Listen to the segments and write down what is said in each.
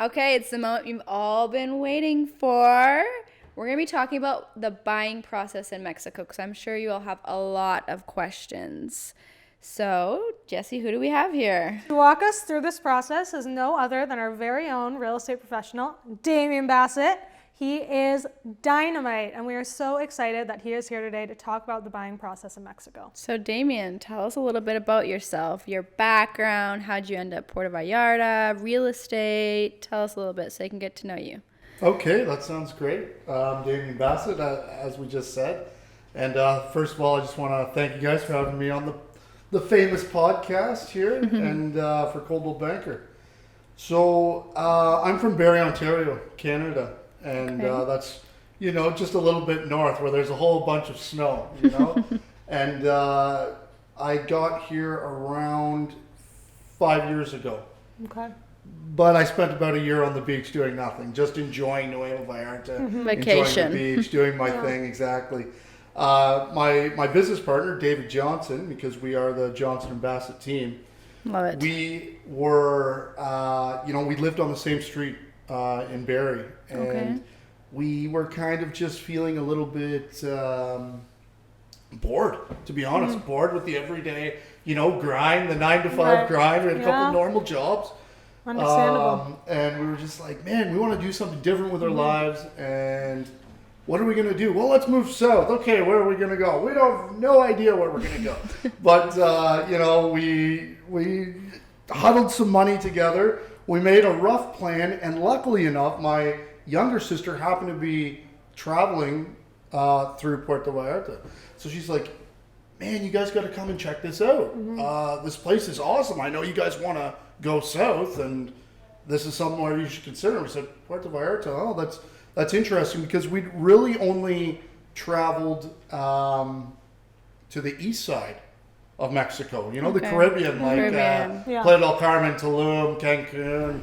Okay, it's the moment you've all been waiting for. We're going to be talking about the buying process in Mexico because I'm sure you all have a lot of questions. So, Jesse, who do we have here? To walk us through this process is no other than our very own real estate professional, Damian Bassett. He is dynamite, and we are so excited that he is here today to talk about the buying process in Mexico. So, Damian, tell us a little bit about yourself, your background, how'd you end up Puerto Vallarta, real estate. Tell us a little bit so they can get to know you. Okay, that sounds great. I'm Damian Bassett, as we just said. And first of all, I just want to thank you guys for having me on the famous podcast here and for Coldwell Banker. So I'm from Barrie, Ontario, Canada. And that's, just a little bit north where there's a whole bunch of snow, And I got here around 5 years ago. Okay. But I spent about a year on the beach doing nothing, just enjoying Nueva Vallarta, Vacation. enjoying the beach, doing my thing, exactly. My business partner, David Johnson, because we are the Johnson and Bassett team. Love it. We were, we lived on the same street in Barrie, and we were kind of just feeling a little bit bored, to be honest, bored with the everyday, grind, the 9 to 5 grind. We had a couple normal jobs. Understandable. And we were just like, man, we want to do something different with our lives, and what are we going to do? Well, let's move south. Okay, where are we going to go? We don't have no idea where we're going to go. But, we huddled some money together. We made a rough plan, and luckily enough, my younger sister happened to be traveling through Puerto Vallarta. So she's like, man, you guys got to come and check this out. This place is awesome. I know you guys want to go south, and this is somewhere you should consider. We said, Puerto Vallarta, oh, that's interesting, because we'd really only traveled to the east side of Mexico, the Caribbean, Playa del Carmen, Tulum, Cancun,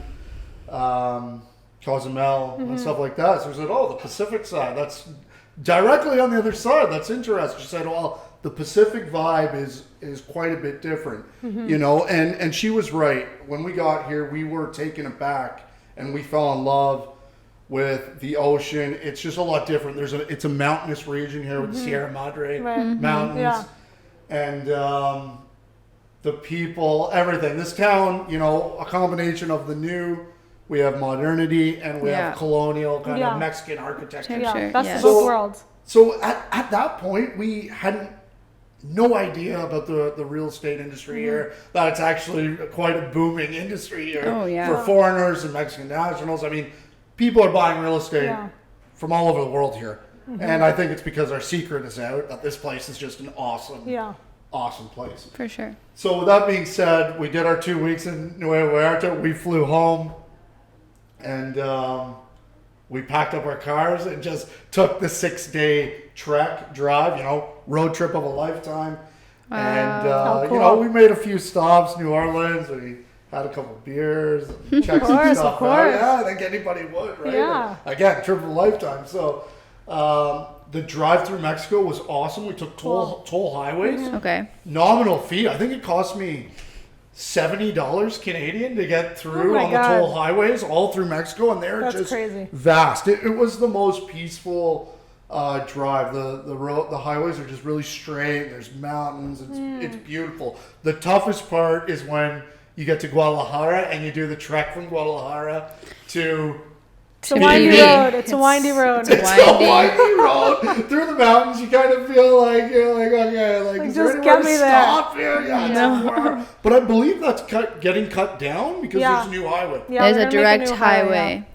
Cozumel, and stuff like that. So we said, the Pacific side, that's directly on the other side. That's interesting. She said, well, the Pacific vibe is quite a bit different, and she was right. When we got here, we were taken aback, and we fell in love with the ocean. It's just a lot different. It's a mountainous region here with the Sierra Madre mountains. Yeah. And the people, everything. This town, a combination of the new, we have modernity, and we have colonial kind of Mexican architecture. Yeah, that's the both worlds. So at that point, we had no idea about the real estate industry here, that it's actually quite a booming industry here for foreigners and Mexican nationals. I mean, people are buying real estate from all over the world here. And I think it's because our secret is out, that this place is just an awesome place. For sure. So with that being said, we did our 2 weeks in Nueva Vallarta. We flew home, and we packed up our cars and just took the 6-day drive, road trip of a lifetime. Wow. And, cool. We made a few stops, New Orleans. We had a couple of beers, and checked some stuff out. Yeah, I think anybody would, right? Yeah. Again, trip of a lifetime. So the drive through Mexico was awesome. We took toll highways. Okay. Nominal fee. I think it cost me $70 Canadian to get through on the toll highways all through Mexico, and they're just crazy. Vast. It was the most peaceful drive. The highways are just really straight. There's mountains. It's beautiful. The toughest part is when you get to Guadalajara and you do the trek from Guadalajara to It's a windy road. It's a windy road. It's a windy road through the mountains. You kind of feel like you're like, okay, like is there anywhere to stop here? Yeah, no. But I believe that's getting cut down because there's a new highway. Yeah, there's a direct highway.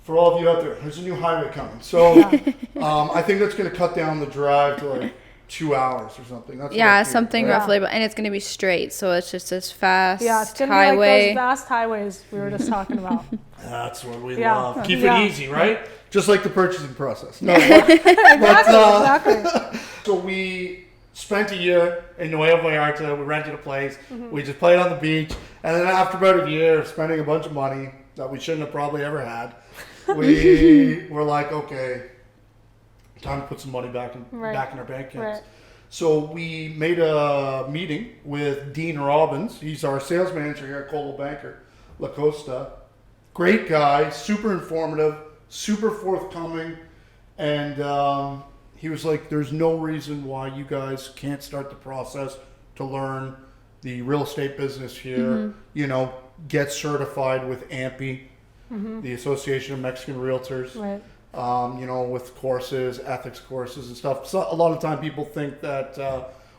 For all of you out there, there's a new highway coming. So I think that's going to cut down the drive to like 2 hours or something. That's something roughly, and it's going to be straight, so it's just this fast highway. Yeah, it's going to be like those vast highways we were just talking about. That's what we love. Keep it easy, right? Just like the purchasing process. No, exactly. So we spent a year in Nueva Vallarta. We rented a place. We just played on the beach. And then after about a year of spending a bunch of money that we shouldn't have probably ever had, we were like, okay, time to put some money back in our bank accounts. Right. So we made a meeting with Dean Robbins. He's our sales manager here at Coldwell Banker, La Costa. great guy, super informative, super forthcoming, and he was like, "There's no reason why you guys can't start the process to learn the real estate business here. You know, get certified with AMPI, the Association of Mexican Realtors. Right. You know, with courses, ethics courses and stuff. So a lot of time people think that,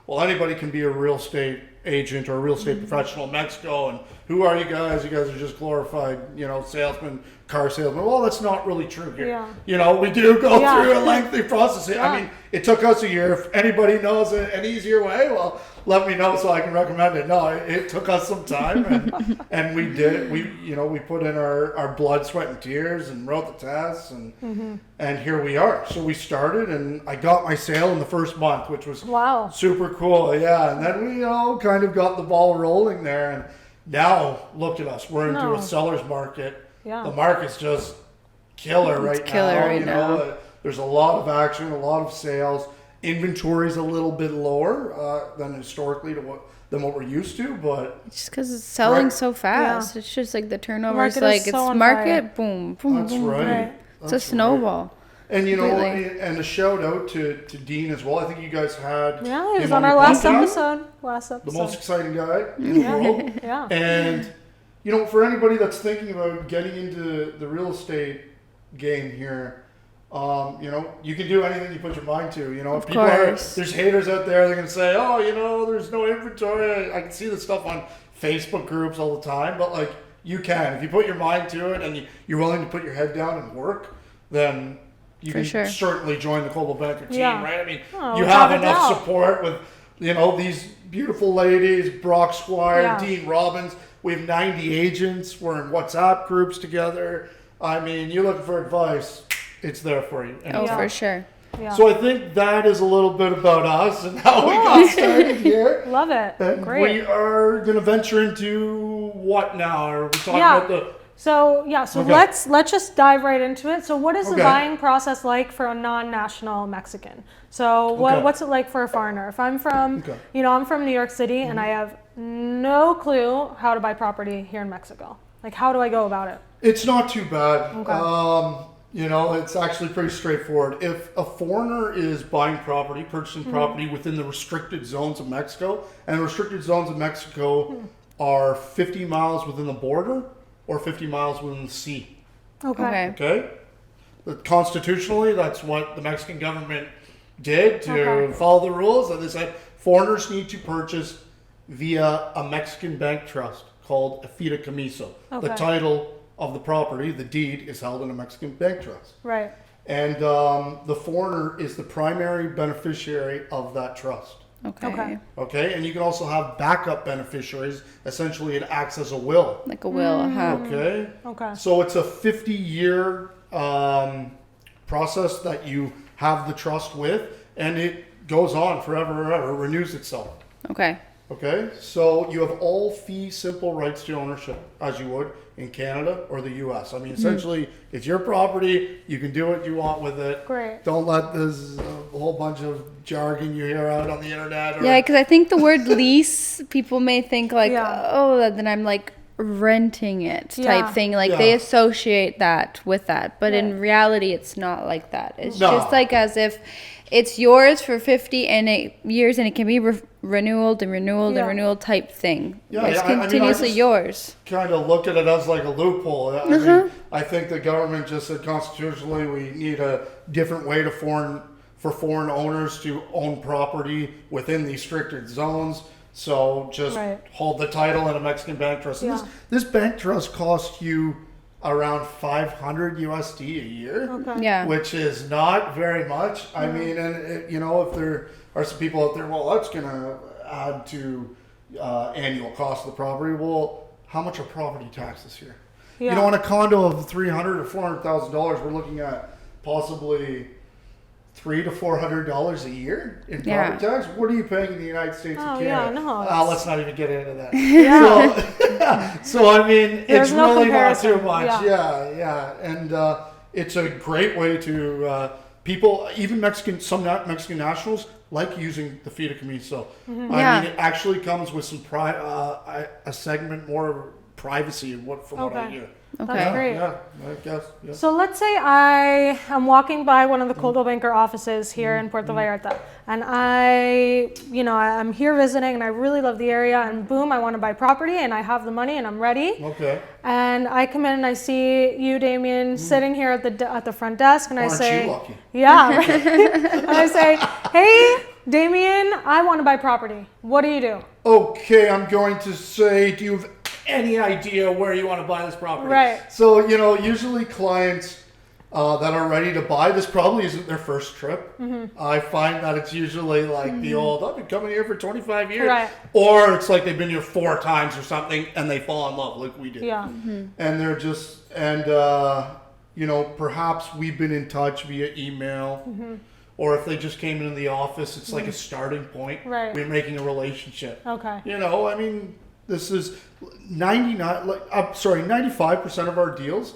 well, anybody can be a real estate agent or a real estate professional in Mexico, and who are you guys? You guys are just glorified, you know, salesmen, car salesmen. Well, that's not really true here. Yeah. You know, we do go Yeah. through a lengthy process. Yeah. I mean, it took us a year. If anybody knows an easier way, well, let me know so I can recommend it. No, it took us some time, and we did it. We put in our blood, sweat, and tears, and wrote the tests, and here we are. So we started, and I got my sale in the first month, which was Wow. super cool. Yeah, and then we kind of got the ball rolling there, and now look at us. We're into No. a seller's market. Yeah. The market's just killer right now. killer right you know, now. There's a lot of action, a lot of sales. Inventory's a little bit lower than historically than what we're used to, but Just because it's selling Right. so fast. It's just like the turnover is market is like, so it's on market, boom, boom, that's boom. right. Right. It's a That's right. snowball. And you know, Completely. and a shout out to Dean as well. I think you guys had Yeah, he was him on our your last podcast. episode. The most exciting guy in the Yeah. world. Yeah. And you know, for anybody that's thinking about getting into the real estate game here, you know, you can do anything you put your mind to. You know, Of people course. there's haters out there. They're gonna say, "Oh, you know, there's no inventory." I can see this stuff on Facebook groups all the time, but like, you can if you put your mind to it and you're willing to put your head down and work, then you For can sure. certainly join the Coldwell Banker team, Yeah. right? I mean, Oh, you without have a enough doubt. support with, you know, these beautiful ladies, Brock Squire, Yeah. Dean Robbins. We have 90 agents. We're in WhatsApp groups together. I mean, you're looking for advice, it's there for you. Oh, Yeah. for sure. Yeah. So I think that is a little bit about us and how we got started here. Love it. And Great. we are going to venture into what now? Are we talking Yeah. about the... So Okay. let's just dive right into it. So what is the Okay. buying process like for a non-national Mexican? So Okay. what's it like for a foreigner? If I'm from, Okay. I'm from New York City and I have no clue how to buy property here in Mexico. Like, how do I go about it? It's not too bad. Okay. You know, it's actually pretty straightforward. If a foreigner is buying property, purchasing property within the restricted zones of Mexico, and the restricted zones of Mexico are 50 miles within the border or 50 miles within the sea. Okay. Okay? But constitutionally, that's what the Mexican government did to Okay. follow the rules. And they said foreigners need to purchase via a Mexican bank trust called a Fideicomiso. Okay. The title of the property, the deed, is held in a Mexican bank trust. Right. And the foreigner is the primary beneficiary of that trust. Okay. Okay. Okay? And you can also have backup beneficiaries. Essentially, it acts as a will. Like a will. Okay? Okay. So it's a 50-year process that you have the trust with, and it goes on forever and ever, renews itself. Okay. Okay? So you have all fee simple rights to ownership, as you would in Canada or the US. I mean, essentially, it's your property. You can do what you want with it. Great. Don't let this whole bunch of jargon you hear out on the internet. Or, Yeah, because I think the word lease, people may think like, Yeah. oh, then I'm like renting it Yeah. type thing. Like Yeah. they associate that with that. But in Right. reality, it's not like that. It's No. just like as if it's yours for 50 years and it can be renewed and renewed Yeah. and renewed type thing. Yeah, It's yeah, I mean, I continuously just- yours. kind of look at it as like a loophole. I mean, I think the government just said constitutionally we need a different way for foreign owners to own property within these restricted zones. So just Right. hold the title in a Mexican bank trust. And Yeah. this bank trust costs you around 500 USD a year, Okay. Yeah. which is not very much. I mean, and if there are some people out there, well, that's going to add to annual cost of the property. Well, how much are property taxes here? Yeah. You know, on a condo of $300,000 or $400,000, we're looking at possibly $300 to $400 a year in property Yeah. tax. What are you paying in the United States Oh, and yeah, Canada? no, it's- Let's not even get into that. Yeah. So I mean, There's it's no really not comparison. too much. Yeah. Yeah. And it's a great way to people, even some Mexican nationals, like using the Fideicomiso. Mm-hmm. I Yeah. mean, it actually comes with some a segment more privacy from what I Okay. hear. Okay. That's great. Yeah, I guess. Yeah. So let's say I am walking by one of the Coldwell Banker offices here in Puerto Vallarta, and I'm here visiting, and I really love the area, and boom, I want to buy property, and I have the money, and I'm ready. Okay. And I come in and I see you, Damian, sitting here at the front desk, and I Aren't say, you lucky? yeah, right. And I say, hey, Damian, I want to buy property. What do you do? Okay, I'm going to say, do you have any idea where you want to buy this property? Right. So, usually clients that are ready to buy, this probably isn't their first trip. I find that it's usually like the old, I've been coming here for 25 years. Right. Or it's like they've been here 4 times or something and they fall in love like we did. Yeah. And they're just, perhaps we've been in touch via email. Or if they just came into the office, it's like a starting point. Right. We're making a relationship. Okay. This is 95% of our deals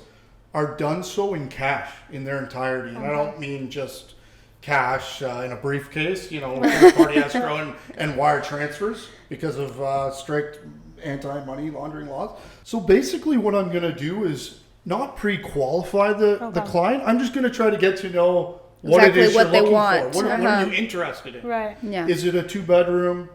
are done so in cash in their entirety. And I don't mean just cash in a briefcase, third-party escrow and wire transfers because of strict anti-money laundering laws. So basically what I'm going to do is not pre-qualify the client. I'm just going to try to get to know what Exactly it is what you're they looking want. for. What are you interested in? Right. Yeah. Is it a 2-bedroom?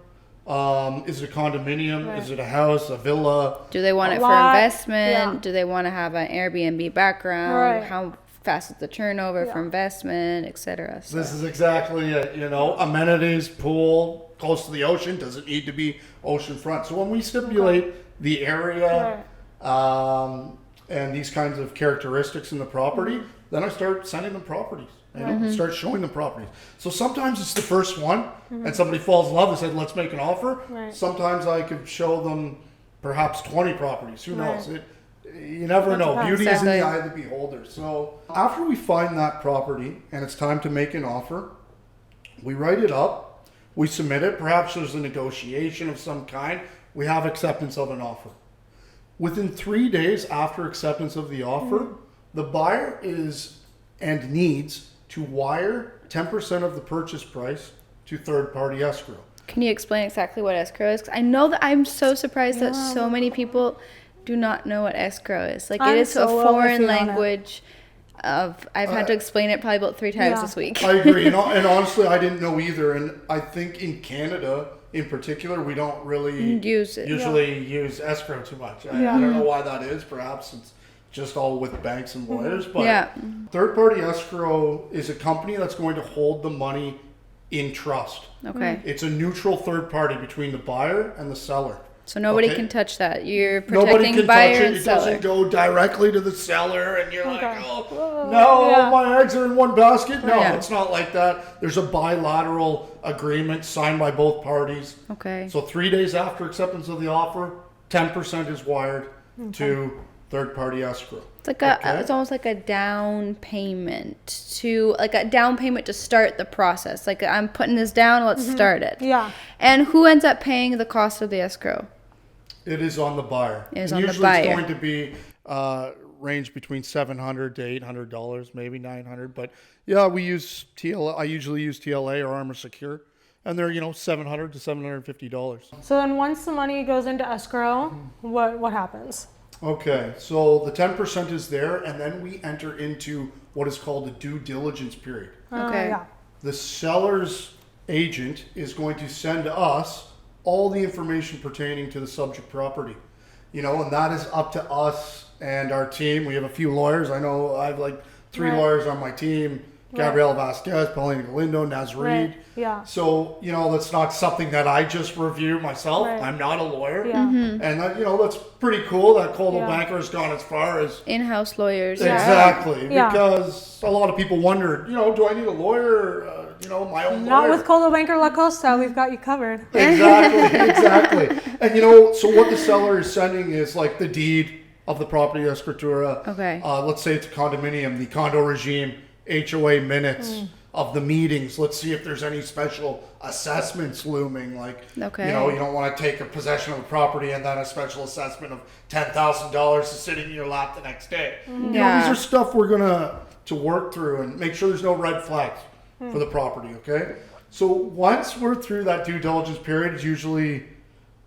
Is it a condominium? Right. Is it a house, a villa? Do they want A it lot, for investment? yeah. Do they want to have an Airbnb background? Right. How fast is the turnover for Yeah. investment, etc.? So. This is exactly it. Amenities, pool, close to the ocean. Does it need to be oceanfront? So when we stipulate the area and these kinds of characteristics in the property, then I start sending them properties. Start showing them properties. So sometimes it's the first one, and somebody falls in love and said, "Let's make an offer." Right. Sometimes I could show them perhaps 20 properties. Who knows? Right. You never know. depends. Beauty is in the Exactly. eye of the beholder. So after we find that property and it's time to make an offer, we write it up, we submit it. Perhaps there's a negotiation of some kind. We have acceptance of an offer. Within 3 days after acceptance of the offer, the buyer is and needs to wire 10% of the purchase price to third-party escrow. Can you explain exactly what escrow is? 'Cause I know that I'm so surprised that so many people do not know what escrow is. Like, I'm it is so a foreign iffy on it. language. I've had to explain it probably about 3 times Yeah. this week. I agree. And honestly, I didn't know either. And I think in Canada, in particular, we don't really Use it. usually use escrow too much. I Yeah. don't know why that is. Perhaps it's just all with banks and lawyers. But Yeah. third-party escrow is a company that's going to hold the money in trust. Okay. It's a neutral third party between the buyer and the seller. So nobody Okay. can touch that. You're Nobody protecting can buyer touch it. and It seller. doesn't go directly to the seller, and you're Okay. like, oh, no, Yeah. my eggs are in one basket. No, Yeah. it's not like that. There's a bilateral agreement signed by both parties. Okay. So 3 days after acceptance of the offer, 10% is wired to third-party escrow. It's like Okay. it's almost like a down payment to start the process. Like, I'm putting this down, let's start it. Yeah. And who ends up paying the cost of the escrow? It is on the buyer. It is And on the usually it's buyer. going to be range between $700 to $800, maybe $900. But yeah, we use TLA. I usually use TLA or Armor Secure, and they're $700 to $750. So then once the money goes into escrow, what happens? Okay, so the 10% is there, and then we enter into what is called a due diligence period. Okay. Yeah. The seller's agent is going to send us all the information pertaining to the subject property, and that is up to us and our team. We have a few lawyers. I know I have like 3 Right. lawyers on my team: Gabrielle Vasquez, Paulina Galindo, Naz Reed. Right. Yeah. So that's not something that I just review myself. Right. I'm not a lawyer, Yeah. Mm-hmm. and that, that's pretty cool that Coldwell Yeah. Banker has gone as far as. In-house lawyers. Exactly, Yeah. because a lot of people wondered, do I need a lawyer? My own Not lawyer. with Coldwell Banker La Costa. We've got you covered. Exactly. And so what the seller is sending is like the deed of the property escritura. Okay. Let's say it's a condominium, the condo regime, HOA minutes of the meetings. Let's see if there's any special assessments looming. Like, Okay. you don't want to take a possession of the property and then a special assessment of $10,000 is sitting in your lap the next day. These Yeah. are stuff we're gonna to work through and make sure there's no red flags for the property. Okay. So once we're through that due diligence period, it's usually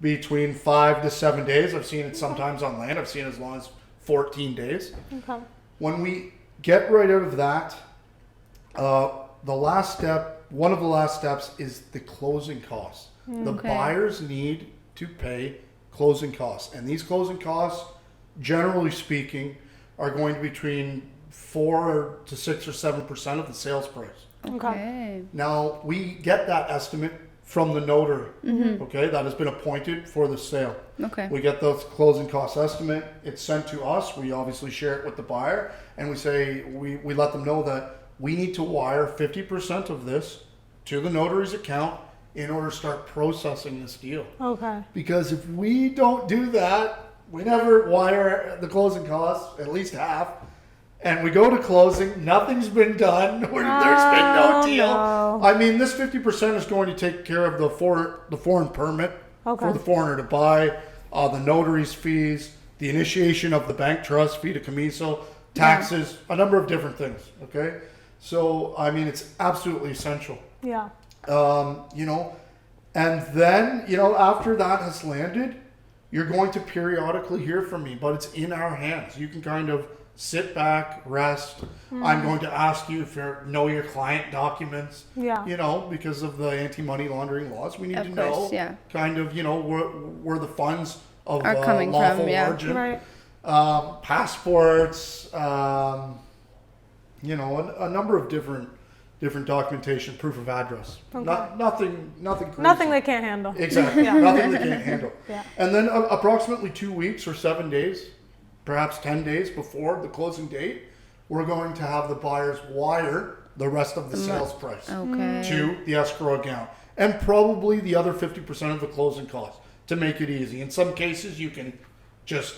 between 5 to 7 days. I've seen it sometimes on land. I've seen as long as 14 days. Okay. When we get right out of that, the last step, one of the last steps is the closing costs. The Okay. buyers need to pay closing costs. And these closing costs, generally speaking, are going to be between 4 to 6 or 7% of the sales price. Okay. Now, we get that estimate from the notary, okay, that has been appointed for the sale. Okay. We get those closing cost estimate. It's sent to us. We obviously share it with the buyer, and we say, we let them know that we need to wire 50% of this to the notary's account in order to start processing this deal. Okay. Because if we don't do that, we never wire the closing costs, at least half, and we go to closing, nothing's been done, there's been no deal. No. I mean, this 50% is going to take care of the foreign permit for the foreigner to buy, the notary's fees, the initiation of the bank trust, Fideicomiso, taxes, a number of different things, okay? So, I mean, it's absolutely essential. Yeah. You know, and then, you know, after that has landed, you're going to periodically hear from me, but it's in our hands. You can kind of sit back, rest. I'm going to ask you for know your client documents. Yeah. You know, because of the anti-money laundering laws, we need to know kind of, you know, where the funds of Are coming lawful from, yeah. origin, Right. passports, you know, a number of different documentation, proof of address. Okay. Nothing crazy. Nothing they can't handle. Exactly. Yeah. Nothing they can't handle. Yeah. And then approximately 2 weeks or 7 days, perhaps 10 days before the closing date, we're going to have the buyers wire the rest of the sales price Okay. to the escrow account, and probably the other 50% of the closing costs to make it easy. In some cases, you can just,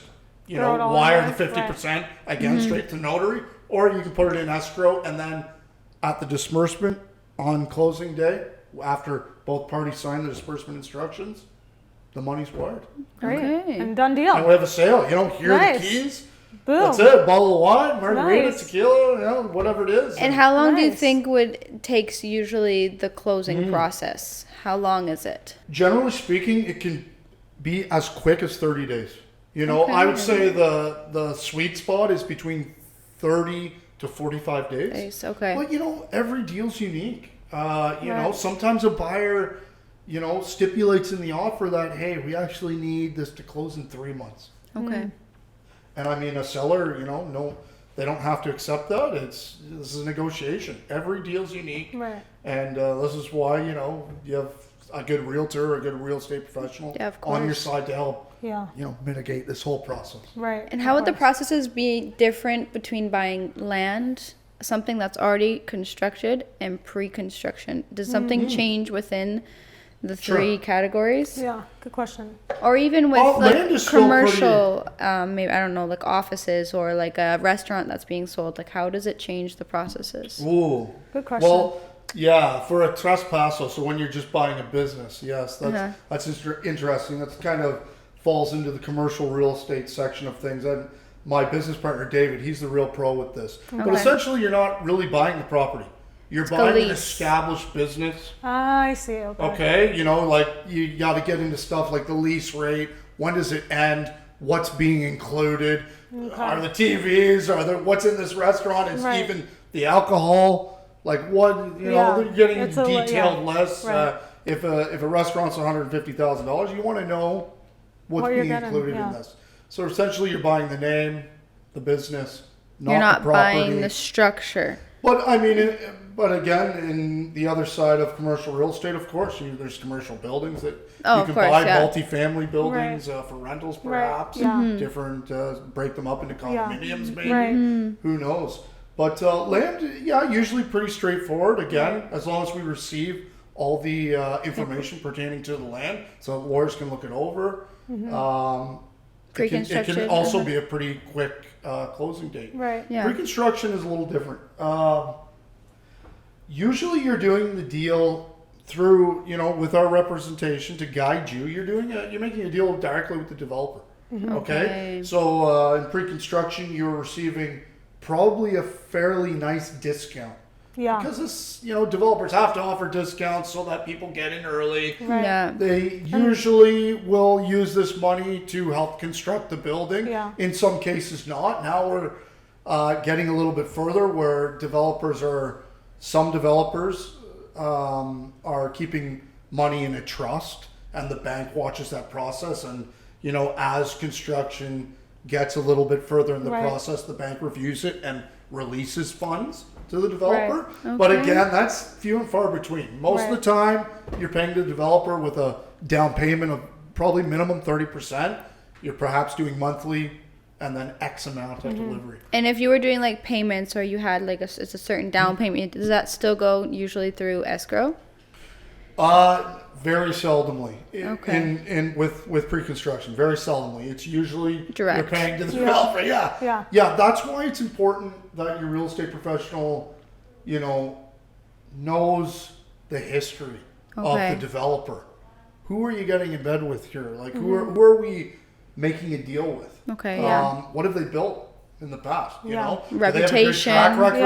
you Throw it know, all wire in the there, 50% again straight to notary, or you can put it in escrow, and then at the disbursement on closing day, after both parties sign the disbursement instructions, the money's wired. Great. Okay. And done And deal. we have a sale. You know, here are Nice. the keys. Boom. That's it. Bottle of wine, margarita, Nice. tequila, you know, whatever it is. And how long do you Nice. think takes usually the closing process? How long is it? Generally speaking, it can be as quick as 30 days. You know, Okay. I would say the sweet spot is between 30 to 45 days. Days, okay. But, you know, every deal's unique. You know, Right. sometimes a buyer, you know, stipulates in the offer that, hey, we actually need this to close in 3 months. Okay. And I mean, a seller, you know, no, they don't have to accept that. This is a negotiation. Every deal's unique. Right. And this is why, you know, you have a good realtor or a good real estate professional Yeah, of on your course. side to help, Yeah. you know, mitigate this whole process. Right. And of how would the course. processes be different between buying land, something that's already constructed, and pre-construction? Does something change within the Sure. three categories? Yeah. Good question. Or even with Well, land like is still commercial, maybe, I don't know, like offices or like a restaurant that's being sold, like how does it change the processes? Ooh. Good question. Well, yeah, for a traspasso, so when you're just buying a business, yes, that's interesting. That's kind of falls into the commercial real estate section of things. And my business partner, David, he's the real pro with this. But Okay. essentially, you're not really buying the property. You're like a buying an lease. established business. I see. Okay. Okay, you know, like you got to get into stuff like the lease rate. When does it end? What's being included? Are the TVs? Are there? What's in this restaurant? Is Right. even the alcohol? Like what? You know, Yeah, they're getting it's detailed less. Right. If a restaurant's $150,000, you want to know what's What you're being getting, included yeah. in this. So essentially, you're buying the name, the business, not You're not the property. buying the structure. But I mean, but again, in the other side of commercial real estate, of course, there's commercial buildings that Oh, you of can course, buy, yeah. multifamily buildings for rentals, Right, perhaps. yeah. Different, break them up into condominiums, maybe. Right. Who knows? But land, yeah, usually pretty straightforward. Again, as long as we receive all the information pertaining to the land, so lawyers can look it over. It Pre-construction, can also be a pretty quick closing date. Right. Yeah. Pre-construction is a little different. Usually you're doing the deal through, you know, with our representation to guide you. You're making a deal directly with the developer. Okay? So in pre-construction, you're receiving probably a fairly nice discount. Yeah. Because this, developers have to offer discounts so that people get in early. Right. Yeah. They usually will use this money to help construct the building. Yeah. In some cases not. Now we're getting a little bit further where some developers are keeping money in a trust, and the bank watches that process. And, as construction gets a little bit further in the Right. process, the bank reviews it and releases funds to the developer. Right. But Okay. again, that's few and far between. Most of the time, you're paying the developer with a down payment of probably minimum 30%. You're perhaps doing monthly and then X amount at delivery. And if you were doing like payments, or you had like it's a certain down payment, does that still go usually through escrow? Very seldomly. Okay. With pre-construction, very seldomly. It's usually Direct. you're paying to the developer. Yeah. Yeah. That's why it's important that your real estate professional, knows the history Okay. of the developer. Who are you getting in bed with here? Like who are we making a deal with? Okay, yeah. What have they built in the past? You Yeah. know, Do they have a good Reputation. track record?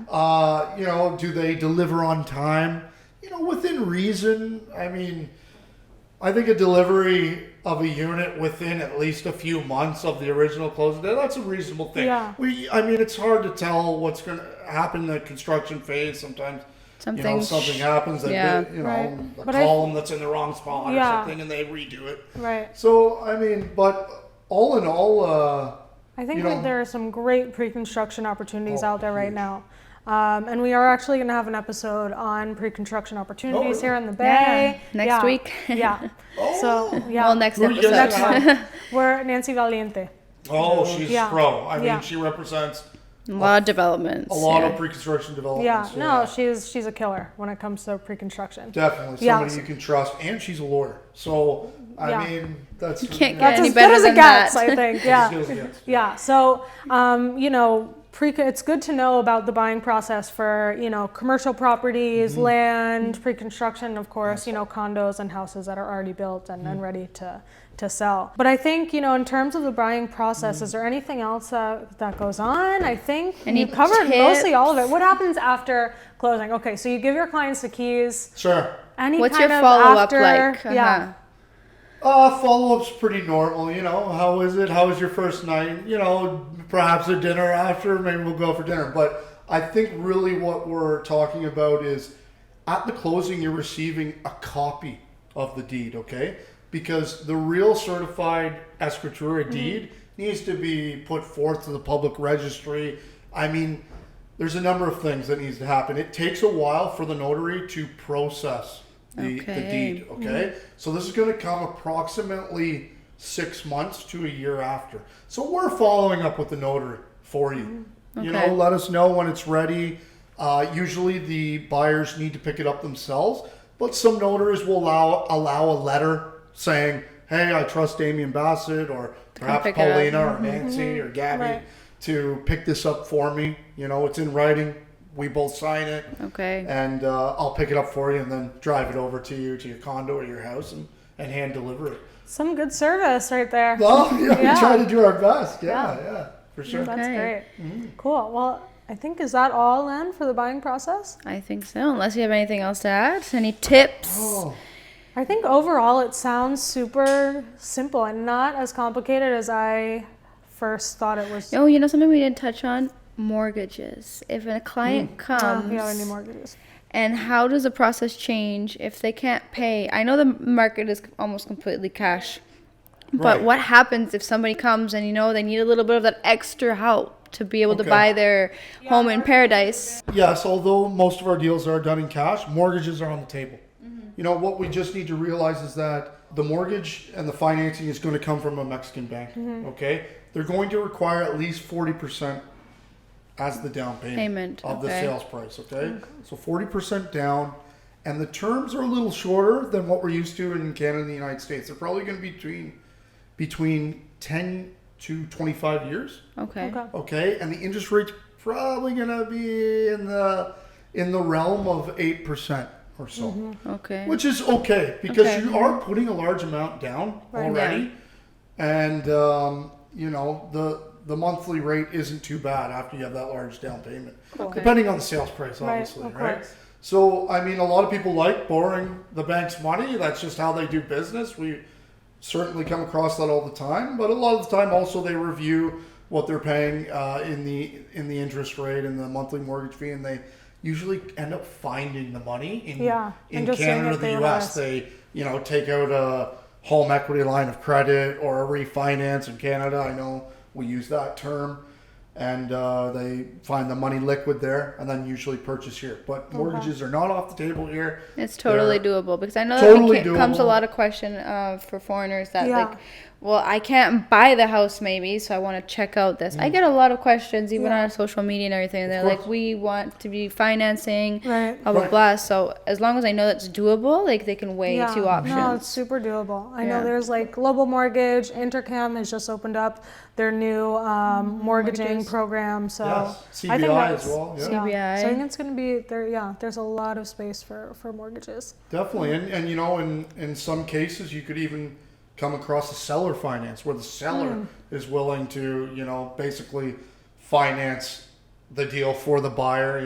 Yeah. Do they deliver on time? Within reason. I mean, I think a delivery of a unit within at least a few months of the original closing day, that's a reasonable thing. Yeah. It's hard to tell what's going to happen in the construction phase. Sometimes, Something something happens that, yeah. Right. a But column that's in the wrong spot or Yeah. something, and they redo it. Right. So, but all in all, I think You know- that there are some great pre-construction opportunities Oh, out there right huge. now. And we are actually going to have an episode on pre-construction opportunities really? here in the Bay. Next Yeah. week. Yeah. Oh. So, yeah. Well, next Who are you episode. guys Next gonna one. We're Nancy Valiente. she's Yeah. pro. I mean, Yeah. she represents A lot of developments. a lot yeah. of pre-construction Yeah. developments. No, she's a killer when it comes to pre-construction. Definitely Yeah. somebody you can trust, and she's a lawyer. So I Yeah. mean, that's can't get That's any as good better as it than gets, that. I think. Yeah. As good as it gets. Yeah. So, it's good to know about the buying process for, commercial properties, land, pre-construction, of course, condos and houses that are already built and ready to sell. But I think, in terms of the buying process, is there anything else that goes on? I think Any you covered tips? mostly all of it. What happens after closing? Okay, so you give your clients the keys. Sure. Any What's kind your of follow-up after, like? Yeah. Follow-up's pretty normal. How is it? How was your first night? Perhaps a dinner after. Maybe we'll go for dinner. But I think really what we're talking about is at the closing, you're receiving a copy of the deed, okay? Because the real certified escritura deed needs to be put forth to the public registry. I mean, there's a number of things that needs to happen. It takes a while for the notary to process the deed, okay? So this is going to come approximately 6 months to a year after. So we're following up with the notary for you. Okay. Let us know when it's ready. Usually the buyers need to pick it up themselves, but some notaries will allow a letter saying, hey, I trust Damian Bassett or perhaps pick it up. Paulina or Nancy or Gabby Right. to pick this up for me. It's in writing. We both sign it. Okay. And I'll pick it up for you and then drive it over to you, to your condo or your house and hand deliver it. Some good service right there. Well, yeah, Yeah. we try to do our best. Yeah. Yeah, for sure. That's Okay. great. Cool. Well, I think, is that all then for the buying process? I think so. Unless you have anything else to add. Any tips? Oh, I think overall it sounds super simple and not as complicated as I first thought it was. Oh, something we didn't touch on? Mortgages. If a client comes, Yeah, any mortgages. and how does the process change if they can't pay? I know the market is almost completely cash, but Right. what happens if somebody comes and they need a little bit of that extra help to be able to Okay. buy their home in paradise? yes, although most of our deals are done in cash, mortgages are on the table. What we just need to realize is that the mortgage and the financing is going to come from a Mexican bank, okay? They're going to require at least 40% as the down payment of the okay. sales price, okay? So 40% down, and the terms are a little shorter than what we're used to in Canada and the United States. They're probably going to be between 10 to 25 years, Okay. okay? And the interest rate's probably going to be in the realm of 8% or so. Okay. Which is okay because Okay. you are putting a large amount down Right. already, and the monthly rate isn't too bad after you have that large down payment, Okay. depending on the sales price, Right, obviously, of right? course. So, I mean, a lot of people like borrowing the bank's money. That's just how they do business. We certainly come across that all the time, but a lot of the time also they review what they're paying in the interest rate and the monthly mortgage fee, and they usually end up finding the money in and just saying Canada or that the they U.S. realize. They take out a home equity line of credit or a refinance in Canada. I know we use that term. And they find the money liquid there and then usually purchase here. But mortgages are not off the table here. It's totally doable because I know totally that comes a doable. lot of question for foreigners that Yeah. like, well, I can't buy the house maybe, so I want to check out this. I get a lot of questions even on social media and everything. They're like, course. we want to be financing, Right. blah blah Right. blah. So as long as I know that's doable, like they can weigh two options. No, it's super doable. I know Yeah. there's like Global Mortgage, Intercam has just opened up their new mortgaging Mortgages. program. So Yes, I think CBI that's, as well. Yeah. CBI. So I think it's going to be there. Yeah, there's a lot of space for mortgages. Definitely. And in some cases, you could even come across a seller finance where the seller is willing to, basically finance the deal for the buyer,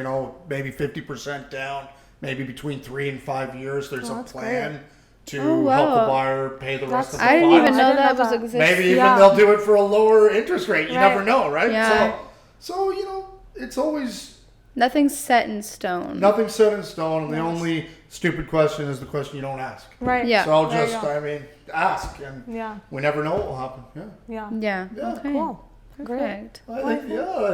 maybe 50% down, maybe between 3 and 5 years. There's a that's plan to Oh, wow. help the buyer pay the rest of the I didn't funds. even know I didn't that know was that. existing. Maybe even Yeah. they'll do it for a lower interest rate. You Right. never know, right? Yeah. So it's always Nothing's set in stone. nothing set in stone. And the only stupid question is the question you don't ask. Right. Yeah. So I'll There you just, go. ask, and Yeah. we never know what will happen. Yeah. Yeah. Yeah. Yeah. Okay. Cool. Great. Perfect. I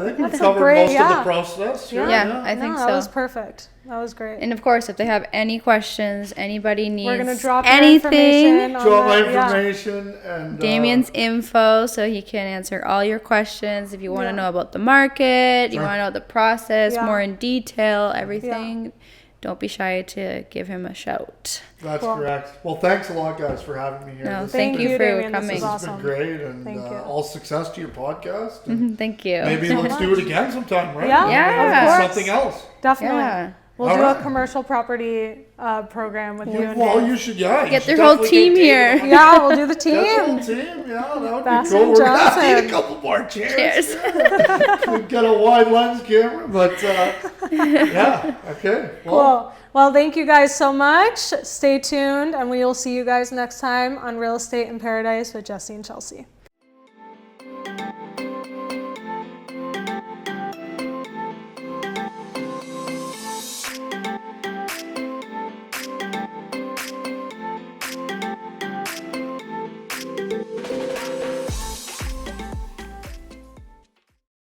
think we've That's a covered great- most of yeah. the process. Sure, Yeah, I think That so. was perfect. That was great. And of course, if they have any questions, anybody needs We're gonna drop your anything, information on Drop my the- yeah. information and Damian's info, so he can answer all your questions. If you want Yeah. to know about the market, you Sure. want to know the process Yeah. more in detail, everything, don't be shy to give him a shout. That's Cool. correct. Well, thanks a lot, guys, for having me here. No, This thank has you been- for Damian. coming. This is This has awesome. been great, and Thank you. all success to your podcast. And Thank you. maybe so let's much. do it again sometime, right? Yeah, Yeah. of course. Something else. Definitely. Yeah. We'll All do right. a commercial property program with you and Well, Dave. you should, yeah. you Get should their whole definitely team get David here. on. Yeah, we'll do the Get the whole team. team, yeah, that would Bassett be cool. We're gonna Johnson. need a couple more chairs. Cheers. We've got a wide lens camera, but yeah, okay. Cool. Well, thank you guys so much. Stay tuned, and we will see you guys next time on Real Estate in Paradise with Jesse and Chelsea.